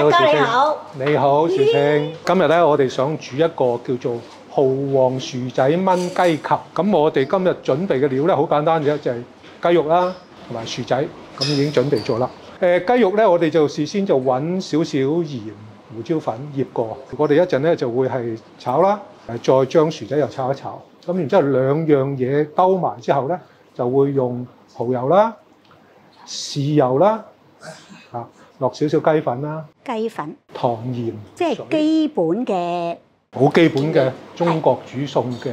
你好，樹青。你好，樹青。今日咧，我哋想煮一個叫做蠔皇薯仔炆雞球。咁我哋今日準備嘅料咧，好簡單嘅，就係雞肉啦，同埋薯仔。咁已經準備咗啦。雞肉咧，我哋就事先就揾少少鹽、胡椒粉醃過。我哋一陣咧就會係炒啦，再將薯仔又炒一炒。咁然之後兩樣嘢兜埋之後咧，就會用蠔油啦、豉油啦，落少少雞粉啦，雞粉、糖鹽，即係基本嘅，好基本嘅中國煮餸嘅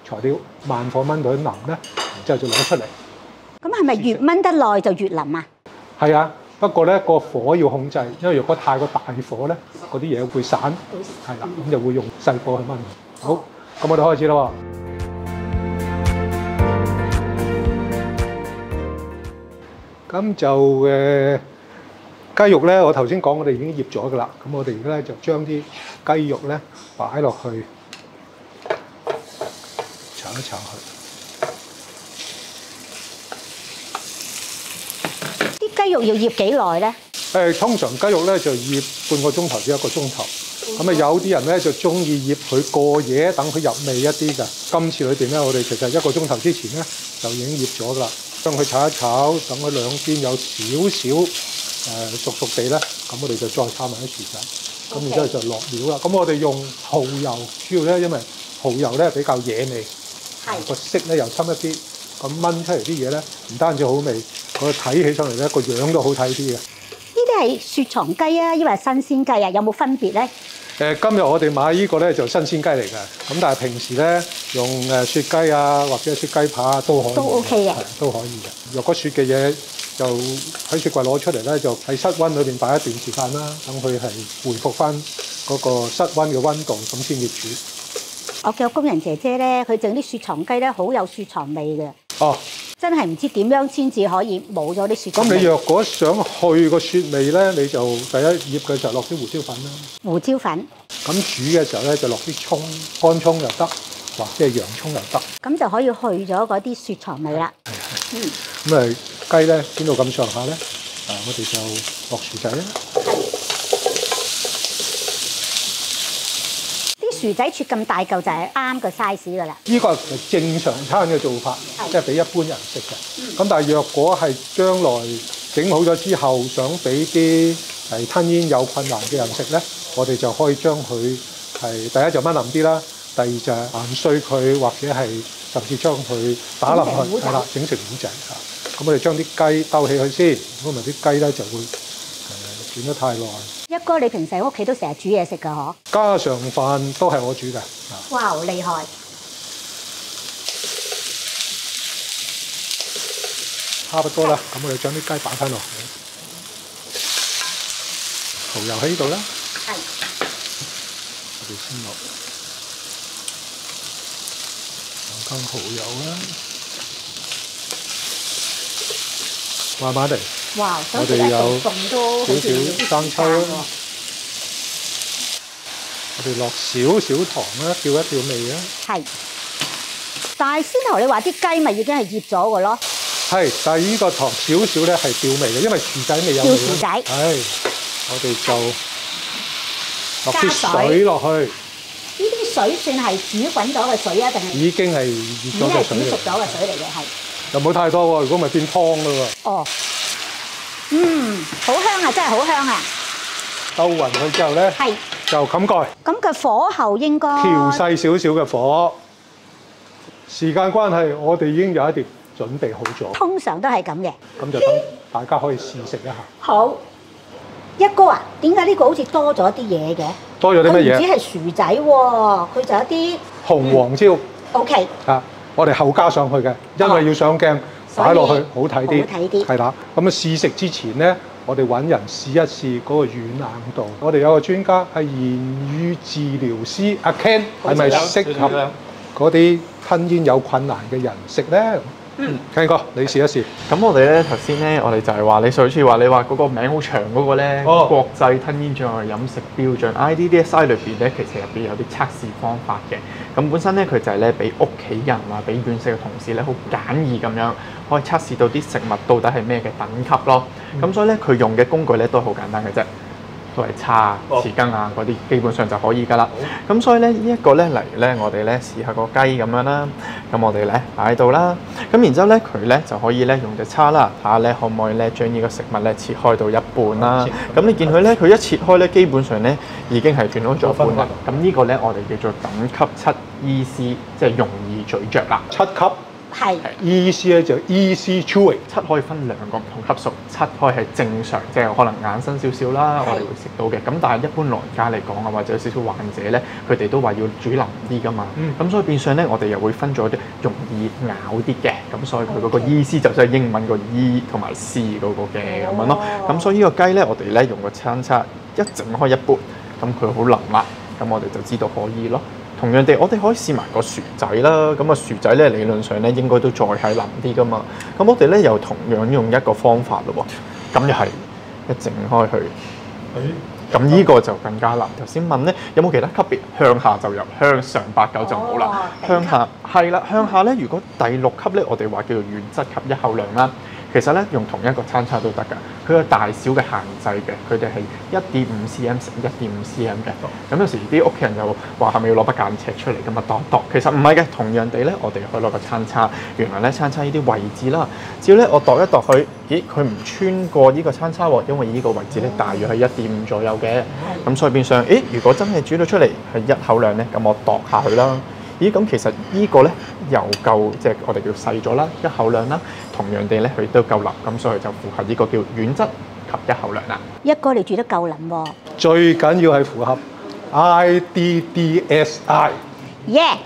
材料，慢火炆到腍咧，然之後就攞出嚟。咁係咪越炆得耐就越腍啊？係啊，不過咧個火要控制，因為如果太過大火咧，嗰啲嘢會散，係啦，咁就會用細火去炆。好，咁我哋開始啦喎。咁就雞肉咧，我頭先講我哋已經醃咗噶啦。咁我哋而家咧就將啲雞肉咧擺落去炒一炒佢。啲雞肉要醃幾耐咧？通常雞肉咧就醃半個鐘頭至1個鐘頭。咁啊有啲人咧就中意醃佢過夜，等佢入味一啲㗎。今次裏邊咧，我哋其實1個鐘頭之前咧就已經醃咗噶啦。將佢炒一炒，等佢兩邊有少少熟熟地咧，咁我哋就再炒埋啲薯仔，咁然之後就落料啦。咁我哋用蠔油，主要咧因為蠔油咧比較惹味，個色咧又深一啲，咁炆出嚟啲嘢咧唔單止好味，個睇起上嚟咧個樣都好睇啲嘅。呢啲係雪藏雞啊，抑或係新鮮雞啊？有冇分別咧？今日我哋買呢個咧就新鮮雞嚟嘅，咁但係平時咧用雪雞啊或者雪雞扒都可以，都 OK 嘅，都可以嘅。若果雪嘅嘢就喺雪櫃攞出嚟咧，就喺室溫裏邊擺一段時間啦，等佢係回復翻嗰個室溫嘅溫度，咁先至煮。我叫工人姐姐咧，佢整啲雪藏雞咧，好有雪藏味嘅。哦，真係唔知點樣先至可以冇咗啲雪藏味。咁你若果想去個雪味咧，你就第一醃嘅時候落啲胡椒粉啦。胡椒粉。咁煮嘅時候咧，就落啲葱，乾葱又得，或者係洋葱又得。咁就可以去咗嗰啲雪藏味啦。咁啊雞咧煎到咁上下咧，我哋就落薯仔啦。啲薯仔切咁大嚿就係啱個 size 噶啦。呢個係正常餐嘅做法，即係俾一般人食嘅。咁但係若果係將來整好咗之後，想俾啲係吞嚥有困難嘅人食咧，我哋就可以將佢係第一就炆腍啲啦，第二就係研碎佢，或者係甚至將佢打腍佢，係啦，整成糊仔嚇。咁我哋將啲雞兜起佢先，如果唔係啲雞咧就會煮得太耐。一哥，你平時喺屋企都成日煮嘢食㗎嗬？家常飯都係我煮嘅。哇，好厲害！差不多啦，咁我哋將啲雞擺翻落去，蠔油喺呢度啦。係。我哋先落2羹蠔油啦，慢慢嚟。哇！我哋有少少生抽啦，我哋落少少糖啦，調一調味啦。係。但係先頭你話啲雞咪已經係醃咗嘅咯。係，但係呢個糖少少咧係調味嘅，因為薯仔未有味。調薯仔。係，我哋就落啲水落去。呢啲水算係煮滾咗嘅水啊，定係？已經係熱咗嘅水嚟。煮熟咗嘅水嚟嘅，係。又冇太多喎，如果咪變湯啦喎。哦。好香啊！真係好香啊！兜勻佢之後咧，就冚蓋。咁個火候應該調細少少嘅火。時間關係，我哋已經有一碟準備好咗。通常都係咁嘅。咁就等大家可以試食一下。好，一哥啊，點解呢個好似多咗啲嘢嘅？多咗啲乜嘢？唔止係薯仔喎，佢就有啲紅黃椒。OK。我哋後加上去嘅，因為要上鏡。擺落去好睇啲，係啦。咁啊試食之前咧，我哋揾人試一試嗰個軟硬度。我哋有個專家係言語治療師阿 Ken， 係咪適合嗰啲吞嚥有困難嘅人食咧？Ken 哥，你試一試。咁我哋咧頭先咧，我哋就係話你上次話你話嗰個名好長嗰個咧，國際吞嚥障礙飲食標準 IDDSI 裏邊咧，其實入邊有啲測試方法嘅。咁本身咧，佢就係咧俾屋企人啊，俾院舍嘅同事咧，好簡易咁樣可以測試到啲食物到底係咩嘅等級咯。咁所以咧，佢用嘅工具咧都好簡單嘅啫。都係叉、匙羹啊嗰啲，基本上就可以㗎啦。咁所以咧，呢一個咧，例如咧，我哋咧試下個雞咁樣啦。咁我哋咧擺喺度啦。咁然之後咧，佢咧就可以咧用隻叉啦，睇下咧可唔可以咧將呢個食物咧切開到一半啦。咁你見佢咧，佢一切開咧，基本上咧已經係斷開咗一半啦。咁呢個咧，我哋叫做等級7 EC， 即係容易咀嚼啦。7級。係 EC 咧就 easy chewing， 7可以分2個唔同級數，7可以係正常，即係可能硬身少少啦，我哋會食到嘅。咁但係一般老人家嚟講啊，或者有少少患者咧，佢哋都話要煮腍啲噶嘛。咁所以變相咧，我哋又會分咗啲容易咬啲嘅。咁所以佢嗰個 EC 就即係英文個 E 同埋 C 嗰個嘅咁樣咯。咁所以呢個雞咧，我哋咧用個餐叉一整開一半，咁佢好腍啦，咁我哋就知道可以咯。同樣地，我哋可以試埋個薯仔啦。咁啊，薯仔咧理論上咧應該都再係腍啲噶嘛。咁我哋咧又同樣用一個方法咯喎。咁又係一整開佢。咁呢個就更加腍。頭先問咧有冇其他級別？向下就入，向上8、9就冇啦。向下係啦，向下咧如果第6級咧，我哋話叫做原質級1口量啦。其實咧用同一個餐叉都得㗎，佢有大小嘅限制嘅，佢哋係1.5 cm 乘1.5 cm 嘅。咁有時啲屋企人就話係咪要攞筆間尺出嚟咁啊度？其實唔係嘅，同樣地咧，我哋可以攞個餐叉，原來咧餐叉呢啲位置啦，只要咧我度一度佢，咦佢唔穿過呢個餐叉喎，因為呢個位置咧大約係1.5左右嘅。咁所以變相，如果真係煮到出嚟係1口量咧，咁我度下去啦。咦，咁其實呢個咧又夠，即係我哋叫細咗啦，1口量啦。同樣地咧，佢都夠腍，咁所以就符合呢個叫軟質及1口量啦。一哥你煮得夠腍喎。最緊要係符合 IDDSI。Yeah。